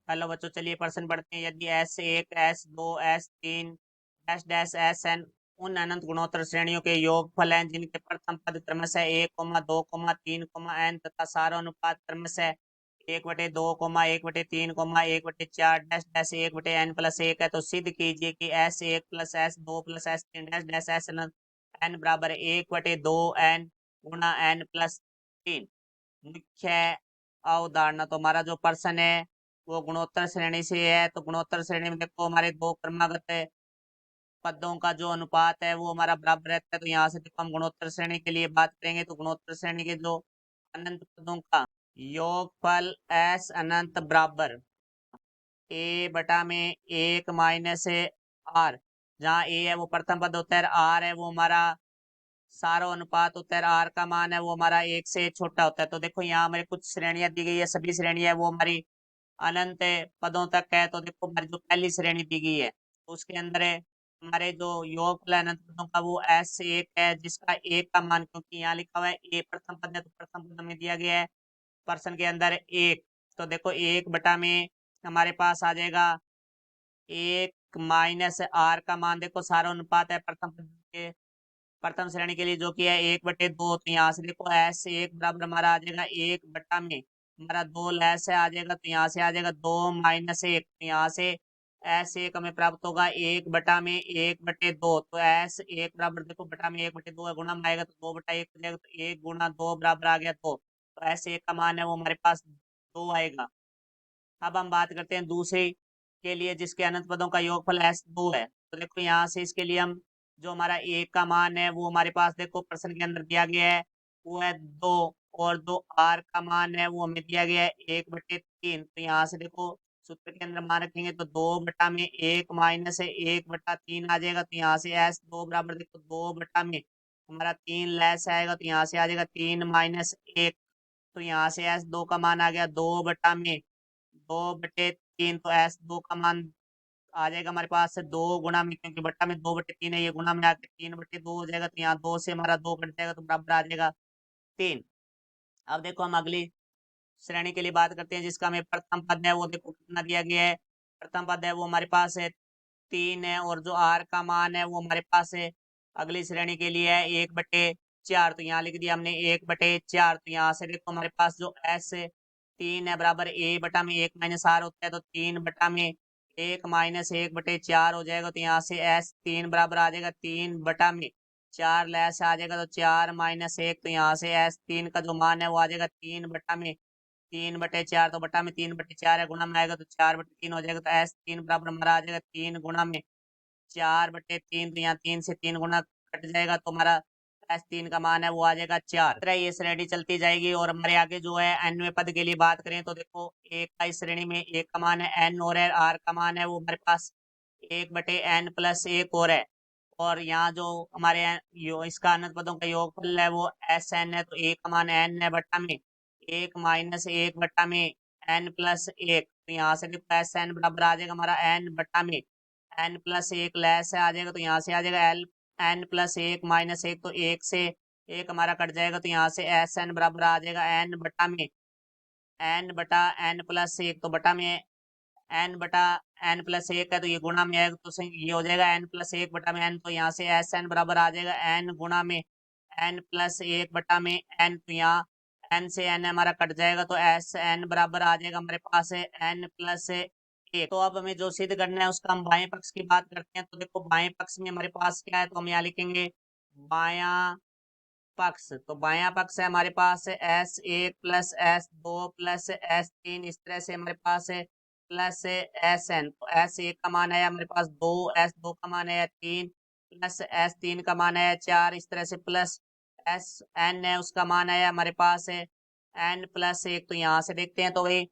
Hello बच्चों, चलिए प्रश्न पढ़ते हैं। यदि S1 S2 S3 dash dash Sn उन अनंत गुणोत्तर श्रेणियों के योगफल हैं जिनके प्रथम पद क्रमशः 1, 2, 3, n तथा सारा अनुपात क्रमशः 1/2, 1/3, 1/4 1/n+1 है, तो सिद्ध कीजिए कि S1 plus S2 plus S3 dash dash S अनंत n बराबर 1/2n गुणा n+3। मुख्य अवधारणा, तो हमारा जो प्रश्न है वो गुणोत्तर श्रेणी से है। तो गुणोत्तर श्रेणी में देखो हमारे दो क्रमागत पदों का जो अनुपात है वो हमारा बराबर रहता है। तो यहाँ से देखो हम गुणोत्तर श्रेणी के लिए बात करेंगे, तो गुणोत्तर श्रेणी के जो अनंत पदों का योगफल S अनंत बराबर ए बटा में 1 - जहाँ ए है वो प्रथम पद होता है, आर है वो हमारा सारो अनुपात होता है, आर का मान है वो हमारा 1 से छोटा होता है। तो देखो यहाँ हमारे कुछ श्रेणियां दी गई है, सभी श्रेणियां वो हमारी अनंत पदों तक है। तो देखो हमारी जो पहली श्रेणी दी गई है तो उसके अंदर है हमारे जो योगफल अनंत पदों का वो S1 है, जिसका एक का मान, क्योंकि यहाँ लिखा हुआ है ए प्रथम पद है तो प्रथम पद में दिया गया है प्रश्न के अंदर एक। तो देखो 1 बटा में हमारे पास आ जाएगा 1 - का मान, देखो सारा अनुपात है प्रथम पद के प्रथम श्रेणी के लिए जो कि है 1/2। तो यहाँ से देखो S1 बराबर हमारा आ जाएगा 1 बटा में हमारा 2 लैस है आ जाएगा, तो यहाँ से आ जाएगा 2 - 1। तो यहाँ से S1 हमें प्राप्त होगा 1 बटा में 1/2। तो S1 बराबर देखो बटा में 1/2 है, गुणा में आएगा तो 2/1 हो जाएगा, तो 1 × 2 बराबर आ गया 2। तो S1 का मान है वो हमारे पास 2 आएगा। अब हम बात करते हैं दूसरे के लिए जिसके अनंत पदों का योगफल S2 है। तो देखो यहाँ से इसके लिए हम जो हमारा एक का मान है वो हमारे पास देखो प्रश्न के अंदर दिया गया है वो है 2, और जो आर का मान है वो हमें दिया गया है 1/3। तो यहाँ से देखो सूत्र के अंदर मान रखेंगे तो 2/1 - 1/3 आ जाएगा। तो यहाँ से S2 बराबर देखो 2 बटा में हमारा 3 लैस आएगा, तो यहाँ से आ जाएगा 3 - 1। तो यहाँ से S2 का मान आ गया 2/3। तो S2 का मान आ जाएगा हमारे पास से 2 गुणा में, क्योंकि बट्टा में 2/3 है, ये गुणा में आके 3/2 हो जाएगा। तो यहाँ 2 से हमारा 2 कट जाएगा तो बराबर आ जाएगा 3। अब देखो हम अगली श्रेणी के लिए बात करते हैं जिसका हमें प्रथम पद है वो देखो कितना दिया गया है। प्रथम पद है वो हमारे पास है 3 है, और जो आर का मान है वो हमारे पास है अगली श्रेणी के लिए है 1/4। तो यहाँ लिख दिया हमने 1/4। तो यहाँ से देखो हमारे पास जो S3 है बराबर A/1 - R होता है, तो 3/1 - 1/4 हो जाएगा। तो यहाँ से S3 बराबर आ जाएगा 3/4 लैस आ जाएगा, तो 4 - 1। तो यहाँ से S3 का जो मान है वो आ जाएगा 3/4। तो बटा में 3/4 है, गुणा में आएगा तो 4/3 हो जाएगा। तो S3 बराबर हमारा आ जाएगा 3 × 4/3। तो यहाँ 3 से 3 गुना कट जाएगा, तो हमारा S3 का मान है वो आ जाएगा 4। तरह ये श्रेणी चलती जाएगी। और हमारे आगे जो है nवें पद के लिए बात करें तो देखो एक का इस श्रेणी में एक का मान है n और है, r का मान है वो हमारे पास 1/n+1 और है। और यहाँ जो हमारे इसका अनंत पदों का योगफल है वो Sn है, तो एक का मान n है बटा में 1 - 1/n+1। तो यहाँ से देखो Sn बराबर आ जाएगा हमारा n/में n+1 लैस है आ जाएगा, तो यहाँ से आ जाएगा n+1 - 1। तो 1 से 1 हमारा कट जाएगा, तो यहाँ से Sn बराबर आ जाएगा n/n+1। तो बटा में n/n+1 है, तो ये गुणा में आएगा तो ये हो जाएगा n+1/n। तो यहाँ से Sn बराबर आ जाएगा n गुणा में n+1/n। तो यहाँ n से n हमारा कट जाएगा, तो Sn बराबर आ जाएगा हमारे पास है n+1। तो अब हमें जो सिद्ध करना है उसका हम बाएं पक्ष की बात करते हैं। तो देखो बाएं पक्ष में हमारे पास क्या है, तो हम यहाँ लिखेंगे बाया पक्ष। तो बाया पक्ष है हमारे पास है S1 + S2 + S3। इस तरह से हमारे पास है प्लस Sn। तो S1 का मान है हमारे पास 2, S2 का मान है 3, प्लस S3 का मान है 4। इस तरह से प्लस Sn है उसका मान है हमारे पास है n+1। तो यहाँ से देखते हैं तो भाई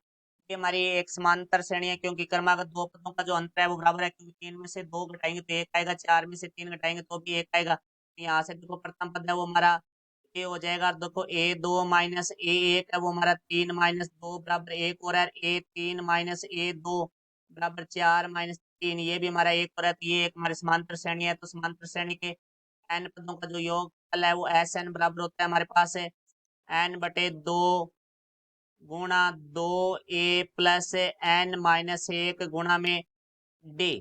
ये हमारी एक समांतर श्रेणी है, क्योंकि क्रमागत दो पदों का जो अंतर है वो बराबर है, क्योंकि 3 में से 2 घटाएंगे तो 1 आएगा, 4 में से 3 घटाएंगे तो भी 1 आएगा। तो यहाँ से देखो प्रथम पद है वो हमारा ए हो जाएगा। देखो A2 - A1 है वो हमारा 3 - 2 बराबर 1 और है, A3 - A2 बराबर 4 - 3 ये भी हमारा 1 और है। तो ये एक हमारी समांतर श्रेणी है। तो समांतर श्रेणी के n पदों का जो योगफल है वो Sn बराबर होता है हमारे पास है n/2 गुणा 2a+n-1 गुणा में d।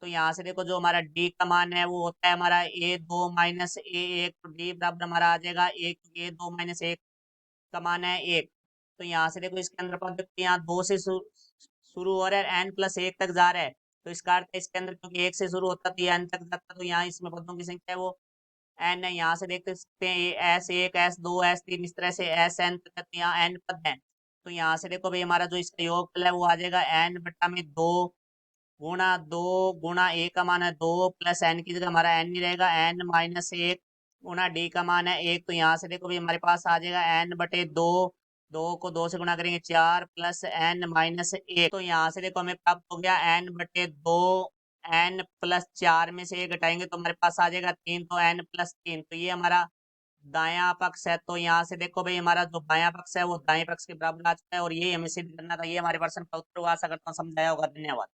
तो यहाँ से देखो जो हमारा d का मान है वो होता है हमारा a2-a1, तो d बराबर हमारा आ जाएगा 1, a2-1 का मान है 1। तो यहाँ से देखो इसके अंदर पद यहाँ 2 से शुरू हो रहा है, n+1 तक जा रहा है, तो इसका अर्थ है इसके अंदर क्योंकि 1 से शुरू होता है तो ये n तक जाता है, तो यहाँ इसमें पदों की संख्या है वो n है। यहाँ से देख सकते हैं ये S1, S2, S3 इस तरह से Sn तक यहाँ n पद है। तो यहाँ से देखो भाई हमारा जो इसका योगफल है वो आ जाएगा n/2 गुणा 2 गुणा a का मान है 2 प्लस n की जगह हमारा n ही रहेगा n-1 गुणा d का मान है 1। तो यहाँ से देखो भाई हमारे पास आ जाएगा n/2, 2 को 2 से गुणा करेंगे 4 प्लस n-1। तो यहाँ से देखो हमें प्राप्त हो गया n/2, n+4 में से 1 घटाएंगे तो हमारे पास आ जाएगा 3, तो n+3। तो ये हमारा दायां पक्ष है। तो यहाँ से देखो भाई हमारा जो बायां पक्ष है वो दाएं पक्ष के बराबर आ चुका है, और ये हमें सिद्ध करना था। ये हमारे प्रश्न का उत्तर हुआ। आशा करता हूँ समझाया होगा। धन्यवाद।